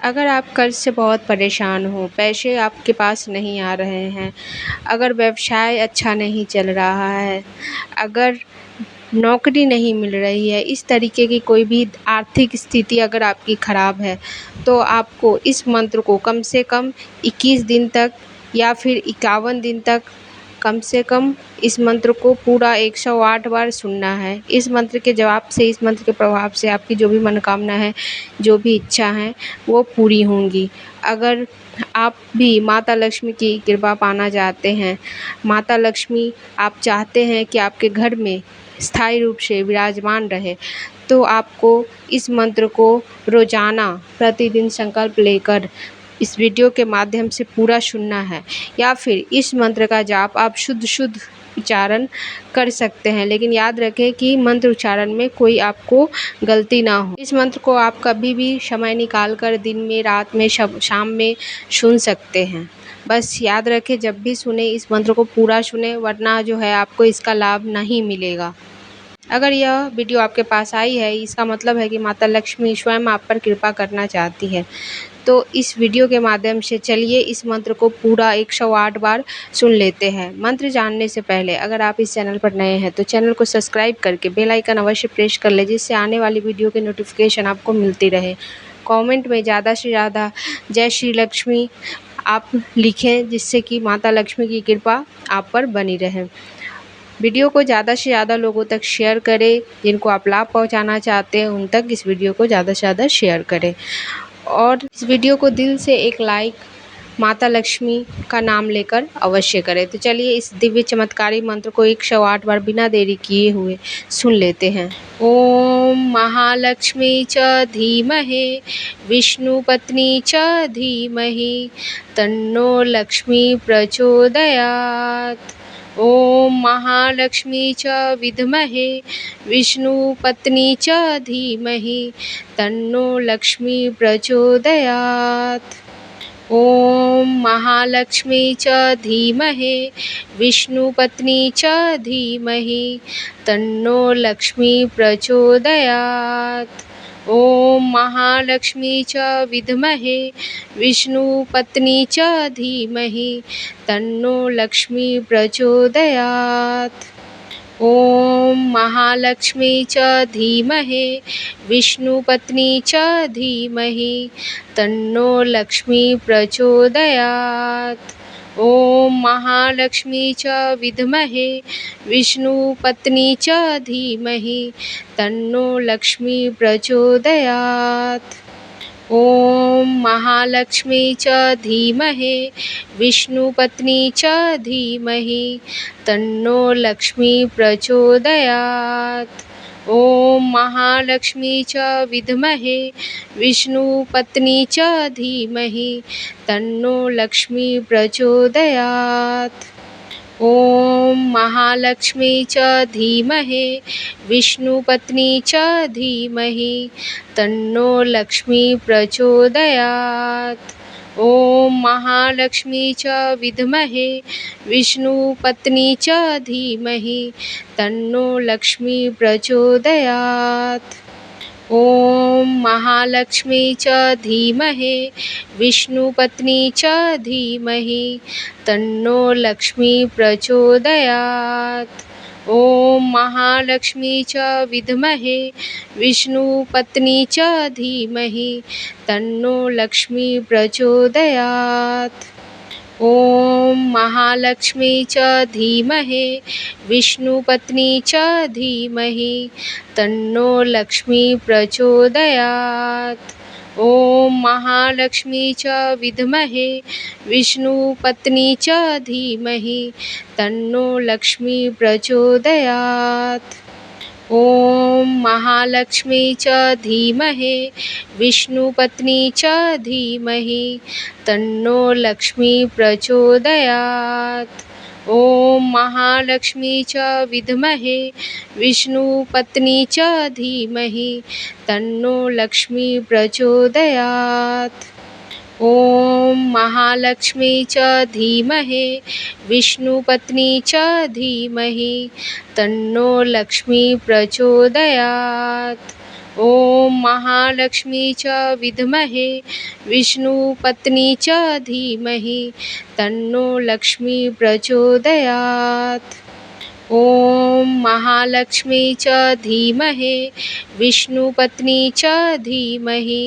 अगर आप कर्ज से बहुत परेशान हो, पैसे आपके पास नहीं आ रहे हैं, अगर व्यवसाय अच्छा नहीं चल रहा है, अगर नौकरी नहीं मिल रही है, इस तरीके की कोई भी आर्थिक स्थिति अगर आपकी ख़राब है, तो आपको इस मंत्र को कम से कम 21 दिन तक या फिर 51 दिन तक कम से कम इस मंत्र को पूरा 108 बार सुनना है। इस मंत्र के जवाब से, इस मंत्र के प्रभाव से आपकी जो भी मनोकामना है, जो भी इच्छा है, वो पूरी होंगी। अगर आप भी माता लक्ष्मी की कृपा पाना चाहते हैं, माता लक्ष्मी आप चाहते हैं कि आपके घर में स्थायी रूप से विराजमान रहे, तो आपको इस मंत्र को रोज़ाना प्रतिदिन संकल्प लेकर इस वीडियो के माध्यम से पूरा सुनना है, या फिर इस मंत्र का जाप आप शुद्ध उच्चारण कर सकते हैं, लेकिन याद रखें कि मंत्र उच्चारण में कोई आपको गलती ना हो। इस मंत्र को आप कभी भी समय निकाल कर दिन में, रात में, शाम में सुन सकते हैं। बस याद रखें, जब भी सुने इस मंत्र को पूरा सुने, वरना जो है आपको इसका लाभ नहीं मिलेगा। अगर यह वीडियो आपके पास आई है, इसका मतलब है कि माता लक्ष्मी स्वयं आप पर कृपा करना चाहती है। तो इस वीडियो के माध्यम से चलिए इस मंत्र को पूरा 108 बार सुन लेते हैं। मंत्र जानने से पहले अगर आप इस चैनल पर नए हैं तो चैनल को सब्सक्राइब करके बेल आइकन अवश्य प्रेस कर लें, जिससे आने वाली वीडियो की नोटिफिकेशन आपको मिलती रहे। कमेंट में ज़्यादा से ज़्यादा जय श्री लक्ष्मी आप लिखें, जिससे कि माता लक्ष्मी की कृपा आप पर बनी रहे। वीडियो को ज़्यादा से ज़्यादा लोगों तक शेयर करें, जिनको आप लाभ पहुंचाना चाहते हैं उन तक इस वीडियो को ज़्यादा से ज़्यादा शेयर करें, और इस वीडियो को दिल से एक लाइक माता लक्ष्मी का नाम लेकर अवश्य करें। तो चलिए इस दिव्य चमत्कारी मंत्र को 108 बार बिना देरी किए हुए सुन लेते हैं। ओम महालक्ष्मी च धीमहि विष्णुपत्नी च धीमहि तन्नो लक्ष्मी प्रचोदयात्। ओम महालक्ष्मी च विद्महे विष्णुपत्नी च धीमहि तन्नो लक्ष्मी प्रचोदयात्। ओम महालक्ष्मी च धीमहि विष्णुपत्नी च धीमहि तन्नो लक्ष्मी प्रचोदयात्। ओम महालक्ष्मी च विद्महे विष्णुपत्नी च धीमहि तन्नो लक्ष्मी प्रचोदयात्। ओम महालक्ष्मी च धीमहि विष्णुपत्नी च धीमहि तन्नो लक्ष्मी प्रचोदयात्। ओम महालक्ष्मी च विद्महे विष्णुपत्नी च धीमहि तन्नो लक्ष्मी प्रचोदयात्। ओम महालक्ष्मी च धीमहि विष्णुपत्नी च धीमहि तन्नो लक्ष्मी प्रचोदयात्। ओम महालक्ष्मी च विद्महे विष्णुपत्नी च धीमहि तन्नो लक्ष्मी प्रचोदयात्। ओम महालक्ष्मी च धीमहि विष्णुपत्नी च धीमहि तन्नो लक्ष्मी प्रचोदयात्। ओम महालक्ष्मी च विद्महे विष्णुपत्नी च धीमहि तन्नो लक्ष्मी प्रचोदयात्। ओम महालक्ष्मी च धीमहि विष्णुपत्नी च धीमहि तन्नो लक्ष्मी प्रचोदयात्। ओम महालक्ष्मी च विद्महे विष्णुपत्नी च धीमहि तन्नो लक्ष्मी प्रचोदयात्। ओम महालक्ष्मी च धीमहि विष्णुपत्नी च धीमहि तन्नो लक्ष्मी प्रचोदयात्। ओम महालक्ष्मी च विद्महे विष्णुपत्नी च धीमहि तन्नो लक्ष्मी प्रचोदयात्। ओम महालक्ष्मी च धीमहि विष्णुपत्नी च धीमहि तन्नो लक्ष्मी प्रचोदयात्। ओम महालक्ष्मी च विद्महे विष्णुपत्नी च धीमहि तन्नो लक्ष्मी प्रचोदयात्। ओम महालक्ष्मी च धीमहि विष्णुपत्नी च धीमहि तन्नो लक्ष्मी प्रचोदयात्। ॐ महालक्ष्मी च विद्महे विष्णुपत्नी च धीमहि तन्नो लक्ष्मी प्रचोदयात्। ॐ महालक्ष्मी च धीमहि विष्णुपत्नी च धीमहि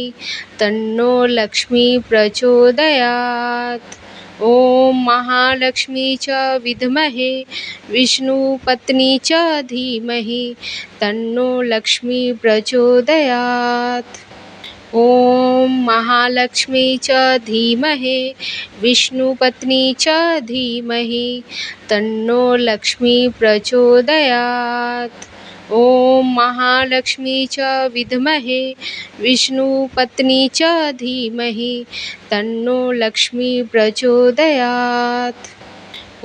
तन्नो लक्ष्मी प्रचोदयात्। ॐ महालक्ष्मी च विद्महे विष्णुपत्नी च धीमहि तन्नो लक्ष्मी प्रचोदयात्। ॐ महालक्ष्मी च धीमहि विष्णुपत्नी च धीमहि तन्नो लक्ष्मी प्रचोदयात्। ॐ महालक्ष्मी च विद्महे विष्णुपत्नी च धीमहि तन्नो लक्ष्मी प्रचोदयात्।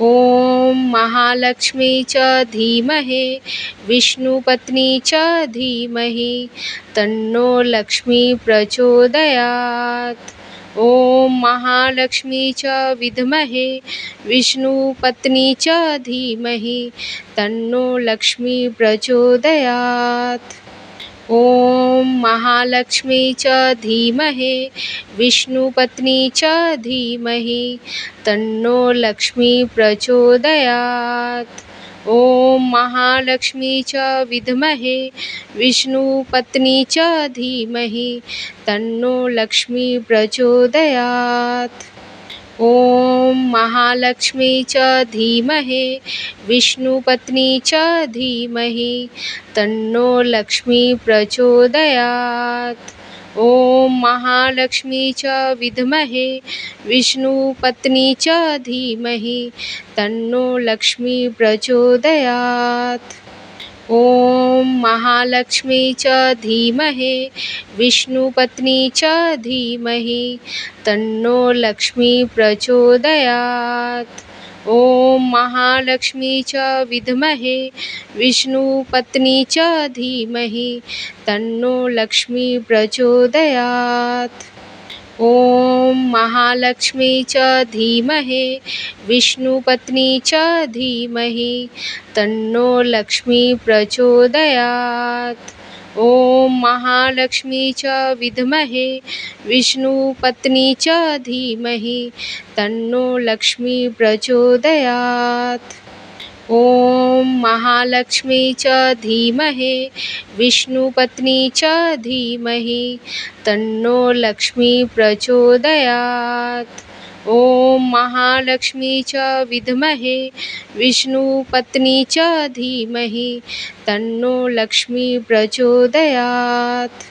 ॐ महालक्ष्मी च धीमहि विष्णुपत्नी च धीमहि तन्नो लक्ष्मी प्रचोदयात्। ॐ महालक्ष्मी च विद्महे विष्णुपत्नी च धीमहि तन्नो लक्ष्मी प्रचोदयात्। ॐ महालक्ष्मी च धीमहि विष्णुपत्नी च धीमहि तन्नो लक्ष्मी प्रचोदयात्। ॐ महालक्ष्मी च विद्महे विष्णुपत्नी च धीमहि तन्नो लक्ष्मी प्रचोदयात्। ॐ महालक्ष्मी च धीमहि विष्णुपत्नी च धीमहि तन्नो लक्ष्मी प्रचोदयात्। ॐ महालक्ष्मी च विद्महे विष्णुपत्नी च धीमहि तन्नो लक्ष्मी प्रचोदयात्। ॐ महालक्ष्मी च धीमहि विष्णुपत्नी च धीमहि तन्नो लक्ष्मी प्रचोदयात्। ॐ महालक्ष्मी च विद्महे विष्णुपत्नी च धीमहि तन्नो लक्ष्मी प्रचोदयात्। ॐ महालक्ष्मी च धीमहि विष्णुपत्नी च धीमहि तन्नो लक्ष्मी प्रचोदयात्। ॐ महालक्ष्मी च विद्महे विष्णुपत्नी च धीमहि तन्नो लक्ष्मी प्रचोदयात्। ॐ महालक्ष्मी च धीमहि विष्णुपत्नी च धीमहि तन्नो लक्ष्मी प्रचोदयात्। ॐ महालक्ष्मी च विद्महे विष्णुपत्नी च धीमहि तन्नो लक्ष्मी प्रचोदयात्।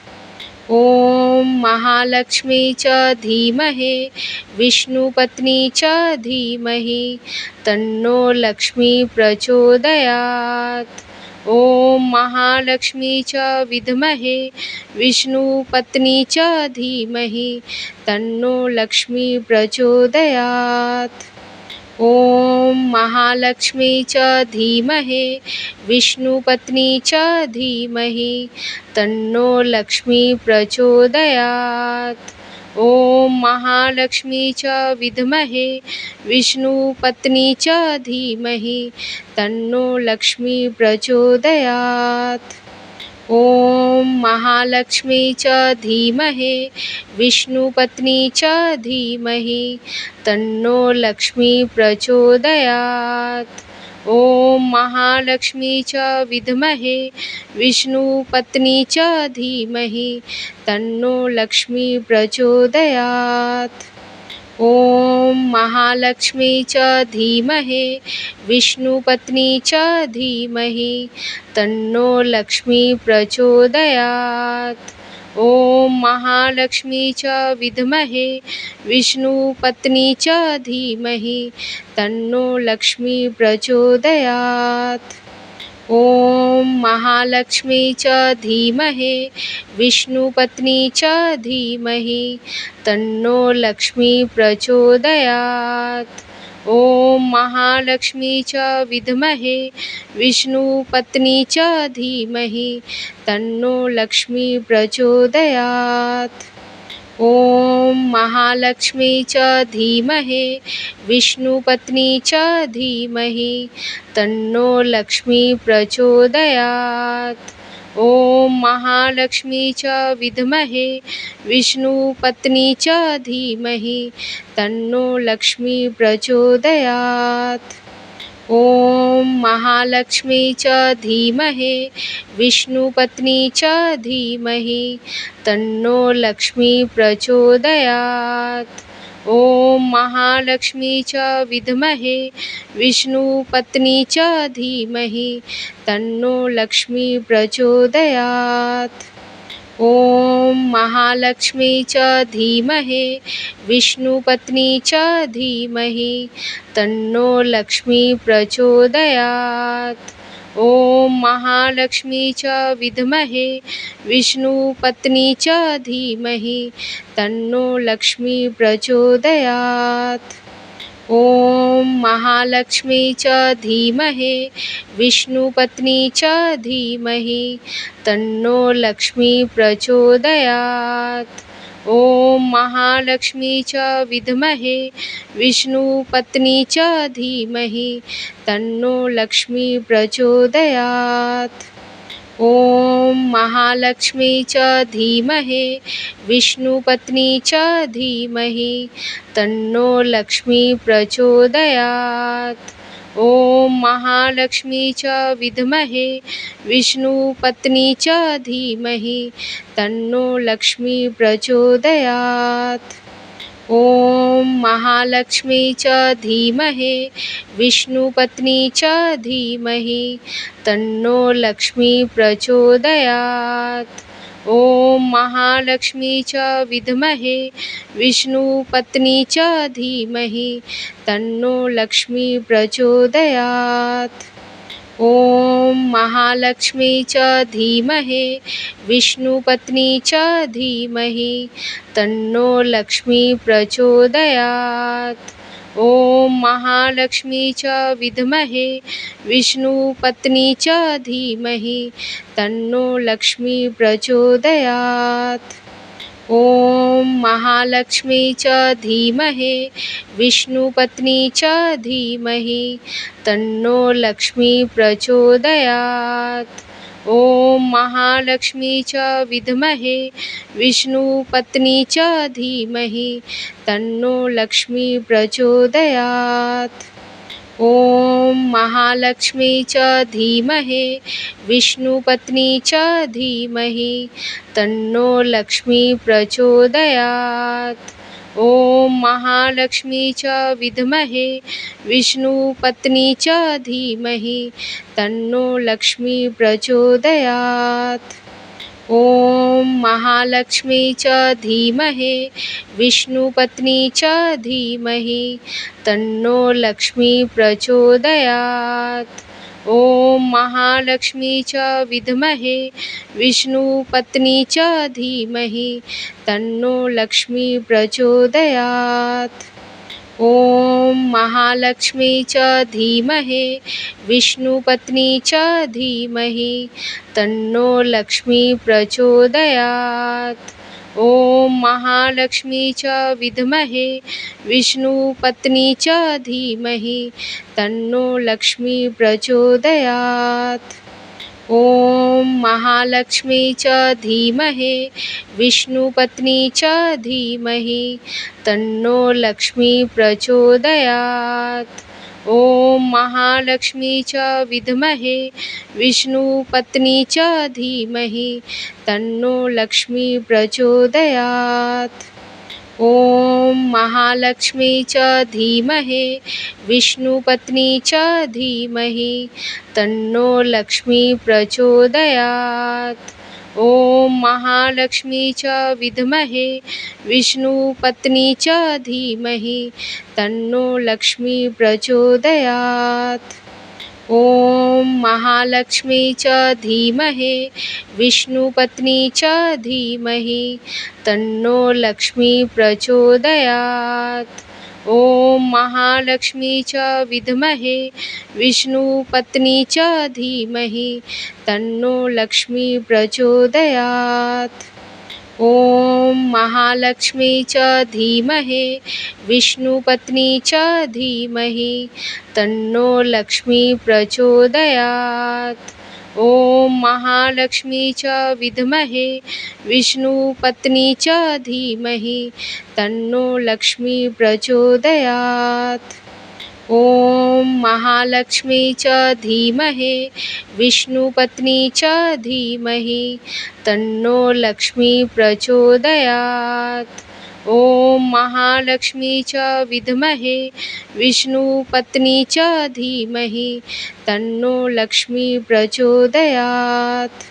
ॐ महालक्ष्मी च धीमहि विष्णुपत्नी च धीमहि तन्नो लक्ष्मी प्रचोदयात्। ॐ महालक्ष्मी च विद्महे विष्णुपत्नी च धीमहि तन्नो लक्ष्मी प्रचोदयात्। ॐ महालक्ष्मी च धीमहि विष्णुपत्नी च धीमहि तन्नो लक्ष्मी प्रचोदयात्। ॐ महालक्ष्मी च विद्महे विष्णुपत्नी च धीमहि तन्नो लक्ष्मी प्रचोदयात्। ॐ महालक्ष्मी च धीमहि विष्णुपत्नी च धीमहि तन्नो लक्ष्मी प्रचोदयात्। ॐ महालक्ष्मी च विद्महे विष्णुपत्नी च धीमहि तन्नो लक्ष्मी प्रचोदयात्। ॐ महालक्ष्मी च धीमहि विष्णुपत्नी च धीमहि तन्नो लक्ष्मी प्रचोदयात्। ॐ महालक्ष्मी च विद्महे विष्णुपत्नी च धीमहि तन्नो लक्ष्मी प्रचोदयात्। ॐ महालक्ष्मी च धीमहि विष्णुपत्नी च धीमहि तन्नो लक्ष्मी प्रचोदयात्। ॐ महालक्ष्मी च विद्महे विष्णुपत्नी च धीमहि तन्नो लक्ष्मी प्रचोदयात्। ॐ महालक्ष्मी च धीमहि विष्णुपत्नी च धीमहि तन्नो लक्ष्मी प्रचोदयात्। ॐ महालक्ष्मी च विद्महे विष्णुपत्नी च धीमहि तन्नो लक्ष्मी प्रचोदयात्। ॐ महालक्ष्मी च धीमहि विष्णुपत्नी च धीमहि तन्नो लक्ष्मी प्रचोदयात्। ॐ महालक्ष्मी च विद्महे विष्णुपत्नी च धीमहि तन्नो लक्ष्मी प्रचोदयात्। ॐ महालक्ष्मी च धीमहि विष्णुपत्नी च धीमहि तन्नो लक्ष्मी प्रचोदयात्। ॐ महालक्ष्मी च विद्महे विष्णुपत्नी च धीमहि तन्नो लक्ष्मी प्रचोदयात्। ॐ महालक्ष्मी च धीमहि विष्णुपत्नी च धीमहि तन्नो लक्ष्मी प्रचोदयात्। ॐ महालक्ष्मी च विद्महे विष्णुपत्नी च धीमहि तन्नो लक्ष्मी प्रचोदयात्। ॐ महालक्ष्मी च धीमहि विष्णुपत्नी च धीमहि तन्नो लक्ष्मी प्रचोदयात्। ॐ महालक्ष्मी च विद्महे विष्णुपत्नी च धीमहि तन्नो लक्ष्मी प्रचोदयात्। ॐ महालक्ष्मी च धीमहि विष्णुपत्नी च धीमहि तन्नो लक्ष्मी प्रचोदयात्। ॐ महालक्ष्मी च विद्महे विष्णुपत्नी च धीमहि तन्नो लक्ष्मी प्रचोदयात्। ॐ महालक्ष्मी च धीमहि विष्णुपत्नी च धीमहि तन्नो लक्ष्मी प्रचोदयात्। ॐ महालक्ष्मी च विद्महे विष्णुपत्नी च धीमहि तन्नो लक्ष्मी प्रचोदयात्। ॐ महालक्ष्मी च धीमहि विष्णुपत्नी च धीमहि तन्नो लक्ष्मी प्रचोदयात्। ॐ महालक्ष्मी च विद्महे विष्णुपत्नी च धीमहि तन्नो लक्ष्मी प्रचोदयात्। ॐ महालक्ष्मी च धीमहि विष्णुपत्नी च धीमहि तन्नो लक्ष्मी प्रचोदयात्। ॐ महालक्ष्मी च विद्महे विष्णुपत्नी च धीमहि तन्नो लक्ष्मी प्रचोदयात्। ॐ महालक्ष्मी च धीमहि विष्णुपत्नी च धीमहि तन्नो लक्ष्मी प्रचोदयात्। ॐ महालक्ष्मी च विद्महे विष्णुपत्नी च धीमहि तन्नो लक्ष्मी प्रचोदयात्। ॐ महालक्ष्मी च धीमहि विष्णुपत्नी च धीमहि तन्नो लक्ष्मी प्रचोदयात्। ॐ महालक्ष्मी च विद्महे विष्णुपत्नी च धीमहि तन्नो लक्ष्मी प्रचोदयात्। ॐ महालक्ष्मी च धीमहि विष्णुपत्नी च धीमहि तन्नो लक्ष्मी प्रचोदयात्। ॐ महालक्ष्मी च विद्महे विष्णुपत्नी च धीमहि तन्नो लक्ष्मी प्रचोदयात्। ॐ महालक्ष्मी च धीमहि विष्णुपत्नी च धीमहि तन्नो लक्ष्मी प्रचोदयात्। ॐ महालक्ष्मी च विद्महे विष्णुपत्नी च धीमहि तन्नो लक्ष्मी प्रचोदयात्। ॐ महालक्ष्मी च धीमहि विष्णुपत्नी च धीमहि तन्नो लक्ष्मी प्रचोदयात्। ॐ महालक्ष्मी च विद्महे विष्णुपत्नी च धीमहि तन्नो लक्ष्मी प्रचोदयात्। ॐ महालक्ष्मी च धीमहि विष्णुपत्नी च धीमहि तन्नो लक्ष्मी प्रचोदयात्। ॐ महालक्ष्मी च विद्महे विष्णुपत्नी च धीमहि तन्नो लक्ष्मी प्रचोदयात्। ॐ महालक्ष्मी च धीमहि विष्णुपत्नी च धीमहि तन्नो लक्ष्मी प्रचोदयात्। ॐ महालक्ष्मी च विद्महे विष्णुपत्नी च धीमहि तन्नो लक्ष्मी प्रचोदयात्।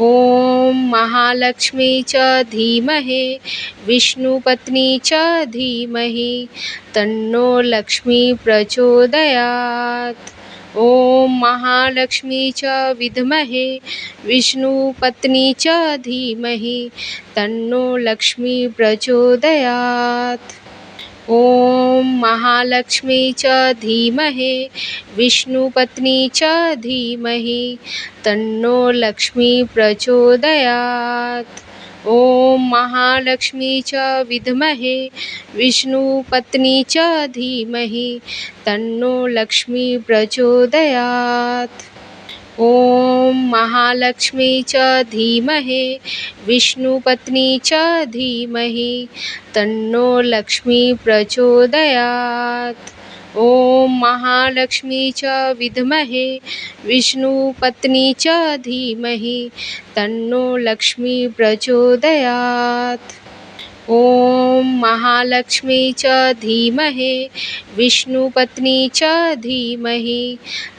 ॐ महालक्ष्मी च धीमहि विष्णुपत्नी च धीमहि तन्नो लक्ष्मी प्रचोदयात्। ॐ महालक्ष्मी च विद्महे विष्णुपत्नी च धीमहि तन्नो लक्ष्मी प्रचोदयात्। ॐ महालक्ष्मी च धीमहि विष्णुपत्नी च धीमहि तन्नो लक्ष्मी प्रचोदयात्। ॐ महालक्ष्मी च विद्महे विष्णुपत्नी च धीमहि तन्नो लक्ष्मी प्रचोदयात्। ॐ महालक्ष्मी च धीमहि विष्णुपत्नी च धीमहि तन्नो लक्ष्मी प्रचोदयात्। ॐ महालक्ष्मी च विद्महे विष्णुपत्नी च धीमहि तन्नो लक्ष्मी प्रचोदयात्। ॐ महालक्ष्मी च धीमहि विष्णुपत्नी च धीमहि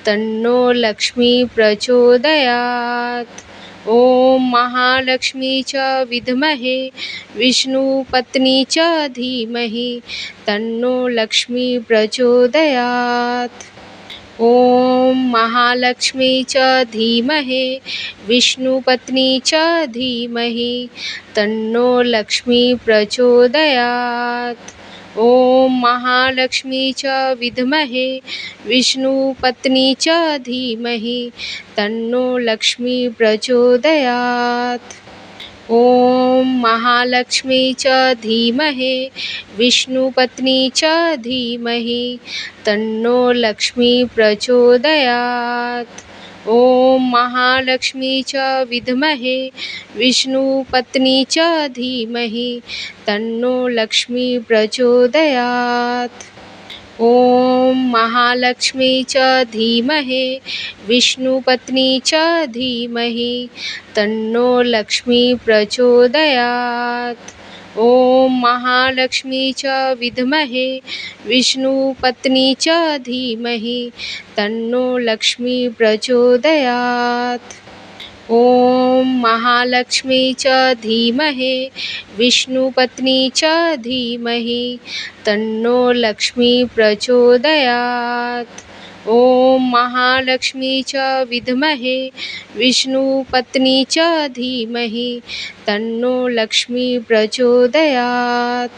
तन्नो लक्ष्मी प्रचोदयात्। ॐ महालक्ष्मी च विद्महे विष्णुपत्नी च धीमहि तन्नो लक्ष्मी प्रचोदयात्। ॐ महालक्ष्मी च धीमहि विष्णुपत्नी च धीमहि तन्नो लक्ष्मी प्रचोदयात्। ॐ महालक्ष्मी च विद्महे विष्णुपत्नी च धीमहि तन्नो लक्ष्मी प्रचोदयात्। ॐ महालक्ष्मी च धीमहि विष्णुपत्नी च धीमहि तन्नो लक्ष्मी प्रचोदयात्। ॐ महालक्ष्मी च विद्महे विष्णुपत्नी च धीमहि तन्नो लक्ष्मी प्रचोदयात्। ॐ महालक्ष्मी च धीमहि विष्णुपत्नी च धीमहि तन्नो लक्ष्मी प्रचोदयात्। ॐ महालक्ष्मी च विद्महे विष्णुपत्नी च धीमहि तन्नो लक्ष्मी प्रचोदयात्। ॐ महालक्ष्मी च धीमहि विष्णुपत्नी च धीमहि तन्नो लक्ष्मी प्रचोदयात्। ॐ महालक्ष्मी च विद्महे विष्णुपत्नी च धीमहि तन्नो लक्ष्मी प्रचोदयात्।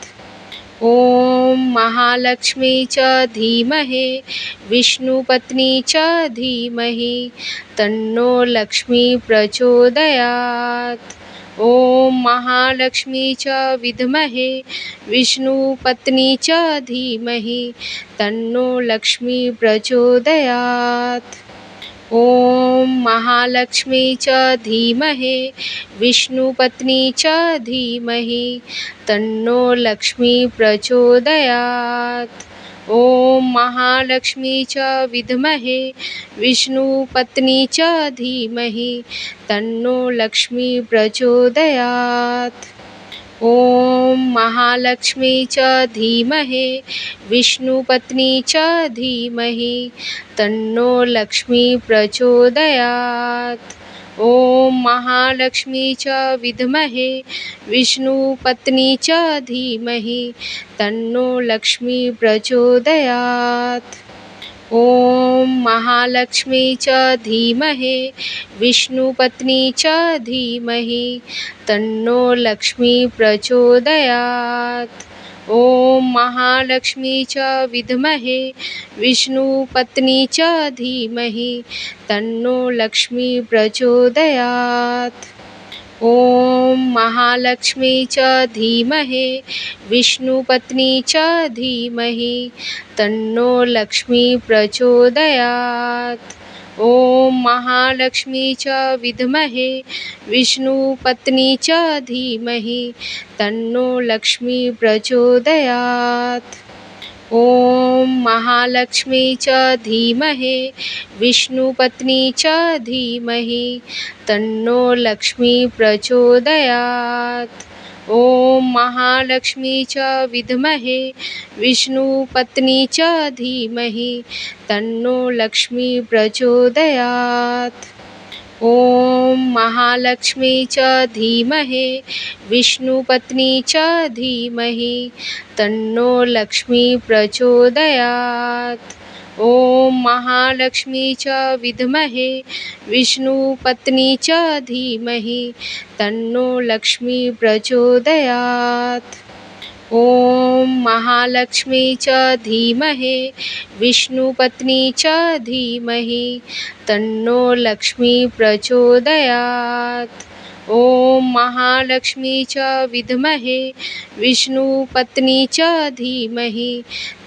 ॐ महालक्ष्मी च धीमहि विष्णुपत्नी च धीमहि तन्नो लक्ष्मी प्रचोदयात्। ॐ महालक्ष्मी च विद्महे विष्णुपत्नी च धीमहि तन्नो लक्ष्मी प्रचोदयात्। ॐ महालक्ष्मी च धीमहि विष्णुपत्नी च धीमहि तन्नो लक्ष्मी प्रचोदयात्। ॐ महालक्ष्मी च विद्महे विष्णुपत्नी च धीमहि तन्नो लक्ष्मी प्रचोदयात्। ॐ महालक्ष्मी च धीमहि विष्णुपत्नी च धीमहि तन्नो लक्ष्मी प्रचोदयात्। ॐ महालक्ष्मी च विद्महे विष्णुपत्नी च धीमहि तन्नो लक्ष्मी प्रचोदयात्। ॐ महालक्ष्मी च धीमहि विष्णुपत्नी च धीमहि तन्नो लक्ष्मी प्रचोदयात्। ॐ महालक्ष्मी च विद्महे विष्णुपत्नी च धीमहि तन्नो लक्ष्मी प्रचोदयात्। ॐ महालक्ष्मी च धीमहि विष्णुपत्नी च धीमहि तन्नो लक्ष्मी प्रचोदयात्। ॐ महालक्ष्मी च विद्महे विष्णुपत्नी च धीमहि तन्नो लक्ष्मी प्रचोदयात्। ॐ महालक्ष्मी च धीमहि विष्णुपत्नी च धीमहि तन्नो लक्ष्मी प्रचोदयात्। ॐ महालक्ष्मी च विद्महे विष्णुपत्नी च धीमहि तन्नो लक्ष्मी प्रचोदयात्। ॐ महालक्ष्मी च धीमहि विष्णुपत्नी च धीमहि तन्नो लक्ष्मी प्रचोदयात्। ॐ महालक्ष्मी च विद्महे विष्णुपत्नी च धीमहि तन्नो लक्ष्मी प्रचोदयात्। ॐ महालक्ष्मी च धीमहि विष्णुपत्नी च धीमहि तन्नो लक्ष्मी प्रचोदयात्। ॐ महालक्ष्मी च विद्महे विष्णुपत्नी च धीमहि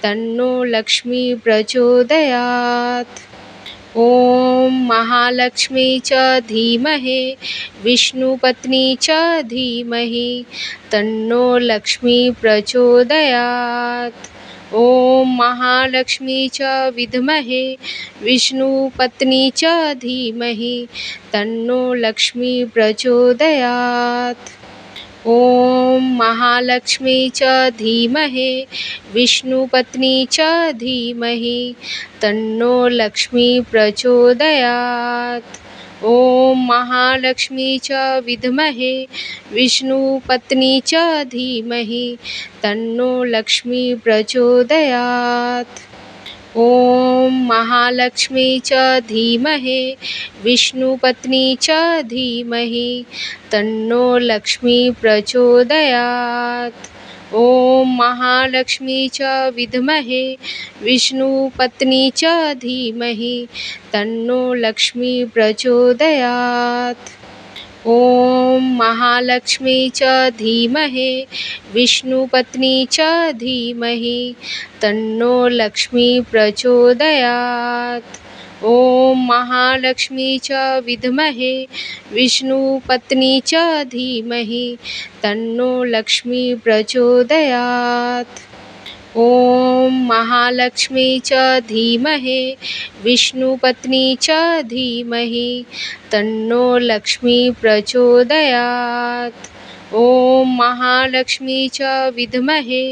तन्नो लक्ष्मी प्रचोदयात्। ॐ महालक्ष्मी च धीमहि विष्णुपत्नी च धीमहि तन्नो लक्ष्मी प्रचोदयात्। ॐ महालक्ष्मी च विद्महे विष्णुपत्नी च धीमहि तन्नो लक्ष्मी प्रचोदयात्। ॐ महालक्ष्मी च धीमहि विष्णुपत्नी च धीमहि तन्नो लक्ष्मी प्रचोदयात्। ॐ महालक्ष्मी च विद्महे विष्णुपत्नी च धीमहि तन्नो लक्ष्मी प्रचोदयात्। ॐ महालक्ष्मी च धीमहि विष्णुपत्नी च धीमहि तन्नो लक्ष्मी प्रचोदयात्। ॐ महालक्ष्मी च विद्महे विष्णुपत्नी च धीमहि तन्नो लक्ष्मी प्रचोदयात्। ॐ महालक्ष्मी च धीमहि विष्णुपत्नी च धीमहि तन्नो लक्ष्मी प्रचोदयात्। ॐ महालक्ष्मी च विद्महे विष्णुपत्नी च धीमहि तन्नो लक्ष्मी प्रचोदयात्। ॐ महालक्ष्मी च धीमहि विष्णुपत्नी च धीमहि तन्नो लक्ष्मी प्रचोदयात्। ॐ महालक्ष्मी च विद्महे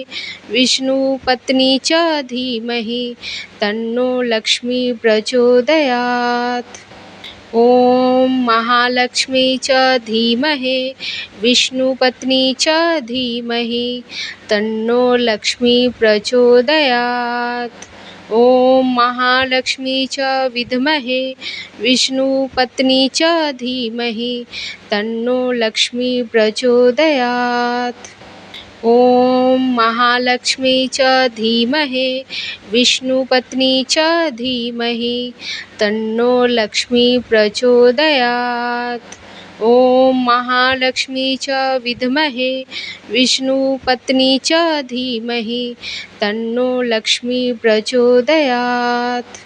विष्णुपत्नी च धीमहि तन्नो लक्ष्मी प्रचोदयात्। ॐ महालक्ष्मी च धीमहि विष्णुपत्नी च धीमहि तन्नो लक्ष्मी प्रचोदयात्। ॐ महालक्ष्मी च विद्महे विष्णुपत्नी च धीमहि तन्नो लक्ष्मी प्रचोदयात्। ॐ महालक्ष्मी च धीमहि विष्णुपत्नी च धीमहि तन्नो लक्ष्मी प्रचोदयात्। ॐ महालक्ष्मी च विद्महे विष्णुपत्नी च धीमहि तन्नो लक्ष्मी प्रचोदयात्।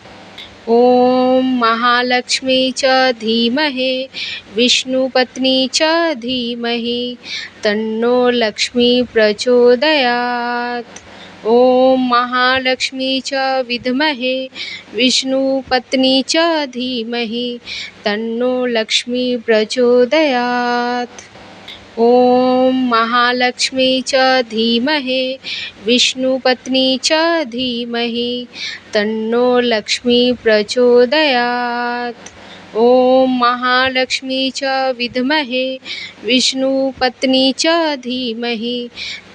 ॐ महालक्ष्मी च धीमहि विष्णुपत्नी च धीमहि तन्नो लक्ष्मी प्रचोदयात्। ॐ महालक्ष्मी च विद्महे विष्णुपत्नी च धीमहि तन्नो लक्ष्मी प्रचोदयात्। ॐ महालक्ष्मी च धीमहि विष्णुपत्नी च धीमहि तन्नो लक्ष्मी प्रचोदयात्। ॐ महालक्ष्मी च विद्महे विष्णुपत्नी च धीमहि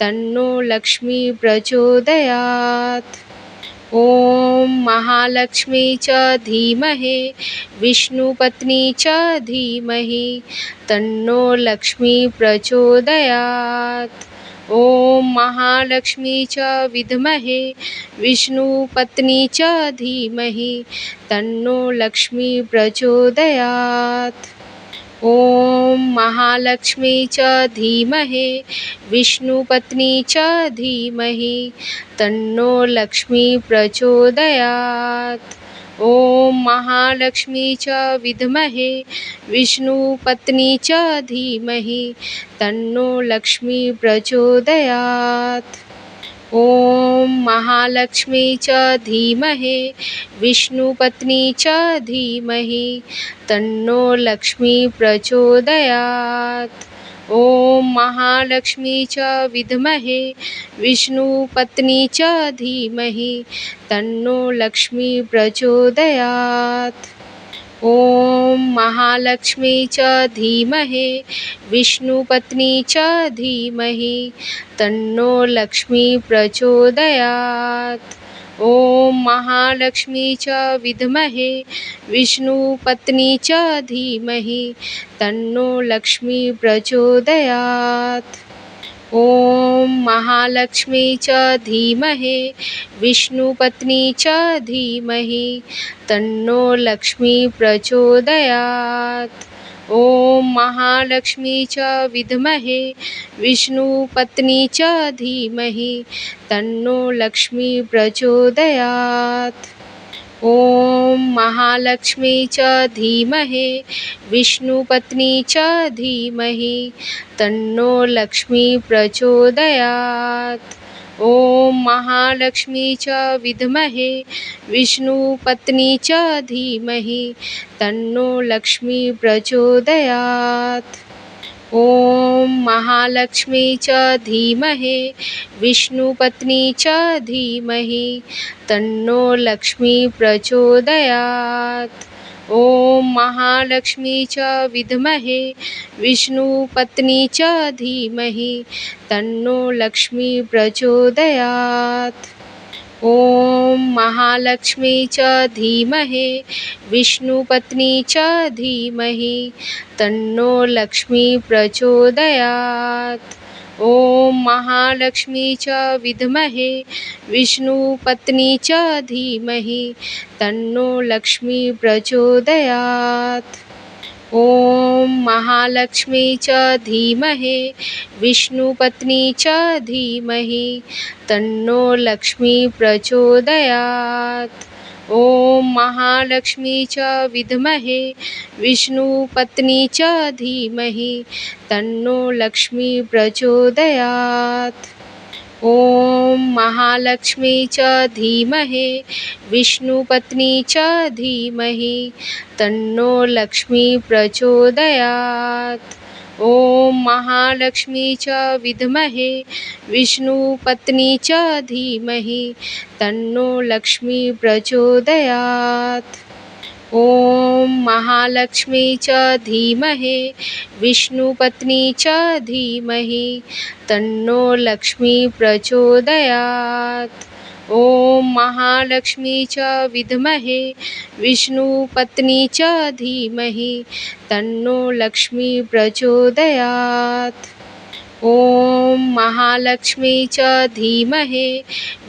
तन्नो लक्ष्मी प्रचोदयात्। ॐ महालक्ष्मी च धीमहि विष्णुपत्नी च धीमहि तन्नो लक्ष्मी प्रचोदयात्। ॐ महालक्ष्मी च विद्महे विष्णुपत्नी च धीमहि तन्नो लक्ष्मी प्रचोदयात्। ॐ महालक्ष्मी च धीमहि विष्णुपत्नी च धीमहि तन्नो लक्ष्मी प्रचोदयात्। ॐ महालक्ष्मी च विद्महे विष्णुपत्नी च धीमहि तन्नो लक्ष्मी प्रचोदयात्। ॐ महालक्ष्मी च धीमहि विष्णुपत्नी च धीमहि तन्नो लक्ष्मी प्रचोदयात्। ॐ महालक्ष्मी च विद्महे विष्णुपत्नी च धीमहि तन्नो लक्ष्मी प्रचोदयात्। ॐ महालक्ष्मी च धीमहि विष्णुपत्नी च धीमहि तन्नो लक्ष्मी प्रचोदयात्। ॐ महालक्ष्मी च विद्महे विष्णुपत्नी च धीमहि तन्नो लक्ष्मी प्रचोदयात्। ॐ महालक्ष्मी च धीमहि विष्णुपत्नी च धीमहि तन्नो लक्ष्मी प्रचोदयात्। ॐ महालक्ष्मी च विद्महे विष्णुपत्नी च धीमहि तन्नो लक्ष्मी प्रचोदयात्। ॐ महालक्ष्मी च धीमहि विष्णुपत्नी च धीमहि तन्नो लक्ष्मी प्रचोदयात्। ॐ महालक्ष्मी च विद्महे विष्णुपत्नी च धीमहि तन्नो लक्ष्मी प्रचोदयात्। ॐ महालक्ष्मी च धीमहि विष्णुपत्नी च धीमहि तन्नो लक्ष्मी प्रचोदयात्। ॐ महालक्ष्मी च विद्महे विष्णुपत्नी च धीमहि तन्नो लक्ष्मी प्रचोदयात्। ॐ महालक्ष्मी च धीमहि विष्णुपत्नी च धीमहि तन्नो लक्ष्मी प्रचोदयात्। ॐ महालक्ष्मी च विद्महे विष्णुपत्नी च धीमहि तन्नो लक्ष्मी प्रचोदयात्। ॐ महालक्ष्मी च धीमहि विष्णुपत्नी च धीमहि तन्नो लक्ष्मी प्रचोदयात्। ॐ महालक्ष्मी च विद्महे विष्णुपत्नी च धीमहि तन्नो लक्ष्मी प्रचोदयात्। ॐ महालक्ष्मी च धीमहि विष्णुपत्नी च धीमहि तन्नो लक्ष्मी प्रचोदयात्। ॐ महालक्ष्मी च विद्महे विष्णुपत्नी च धीमहि तन्नो लक्ष्मी प्रचोदयात्। ॐ महालक्ष्मी च धीमहि विष्णुपत्नी च धीमहि तन्नो लक्ष्मी प्रचोदयात्। ॐ महालक्ष्मी च विद्महे विष्णुपत्नी च धीमहि तन्नो लक्ष्मी प्रचोदयात्। ॐ महालक्ष्मी च धीमहि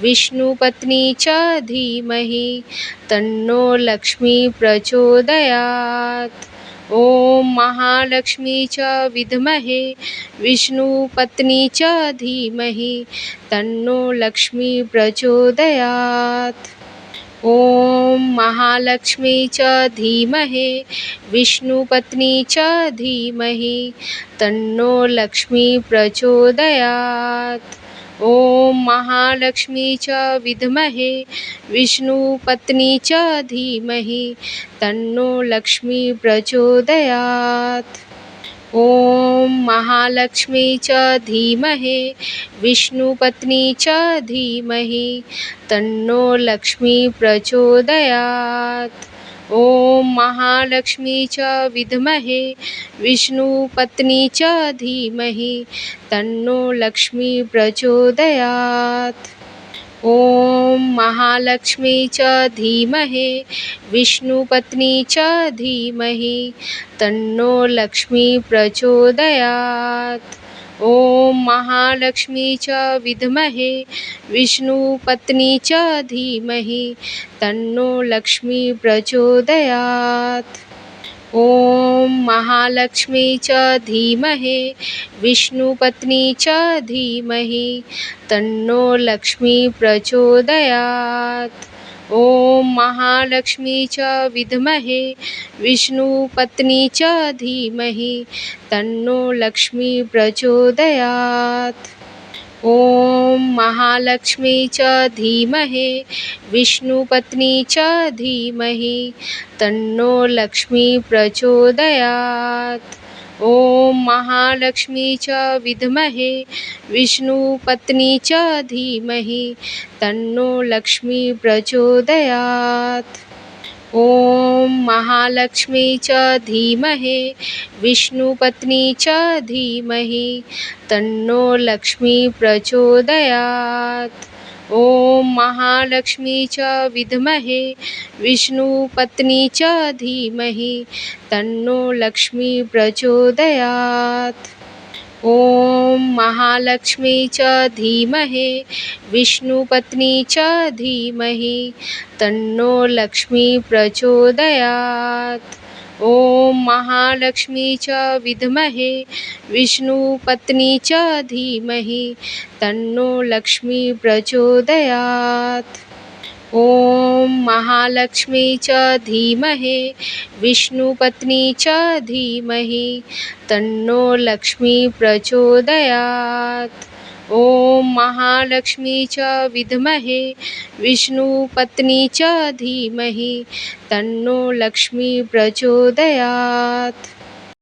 विष्णुपत्नी च धीमहि तन्नो लक्ष्मी प्रचोदयात्। ॐ महालक्ष्मी च विद्महे विष्णुपत्नी च धीमहि तन्नो लक्ष्मी प्रचोदयात्। ॐ महालक्ष्मी च धीमहि विष्णुपत्नी च धीमहि तन्नो लक्ष्मी प्रचोदयात्। ॐ महालक्ष्मी च विद्महे विष्णुपत्नी च धीमहि तन्नो लक्ष्मी प्रचोदयात्। ॐ महालक्ष्मी च धीमहि विष्णुपत्नी च धीमहि तन्नो लक्ष्मी प्रचोदयात्। ॐ महालक्ष्मी च विद्महे विष्णुपत्नी च धीमहि तन्नो लक्ष्मी प्रचोदयात्। ॐ महालक्ष्मी च धीमहि विष्णुपत्नी च धीमहि तन्नो लक्ष्मी प्रचोदयात्। ॐ महालक्ष्मी च विद्महे विष्णुपत्नी च धीमहि तन्नो लक्ष्मी प्रचोदयात्। ॐ महालक्ष्मी च धीमहि विष्णुपत्नी च धीमहि तन्नो लक्ष्मी प्रचोदयात्। ॐ महालक्ष्मी च विद्महे विष्णुपत्नी च धीमहि तन्नो लक्ष्मी प्रचोदयात्। ॐ महालक्ष्मी च धीमहि विष्णुपत्नी च धीमहि तन्नो लक्ष्मी प्रचोदयात्। ॐ महालक्ष्मी च विद्महे विष्णुपत्नी च धीमहि तन्नो लक्ष्मी प्रचोदयात्। ॐ महालक्ष्मी च धीमहि विष्णुपत्नी च धीमहि तन्नो लक्ष्मी प्रचोदयात्। ॐ महालक्ष्मी च विद्महे विष्णुपत्नी च धीमहि तन्नो लक्ष्मी प्रचोदयात्। ॐ महालक्ष्मी च धीमहि विष्णुपत्नी च धीमहि तन्नो लक्ष्मी प्रचोदयात्। ॐ महालक्ष्मी च विद्महे विष्णुपत्नी च धीमहि तन्नो लक्ष्मी प्रचोदयात्। ॐ महालक्ष्मी च धीमहि विष्णुपत्नी च धीमहि तन्नो लक्ष्मी प्रचोदयात्। ॐ महालक्ष्मी च विद्महे विष्णुपत्नी च धीमहि तन्नो लक्ष्मी प्रचोदयात्।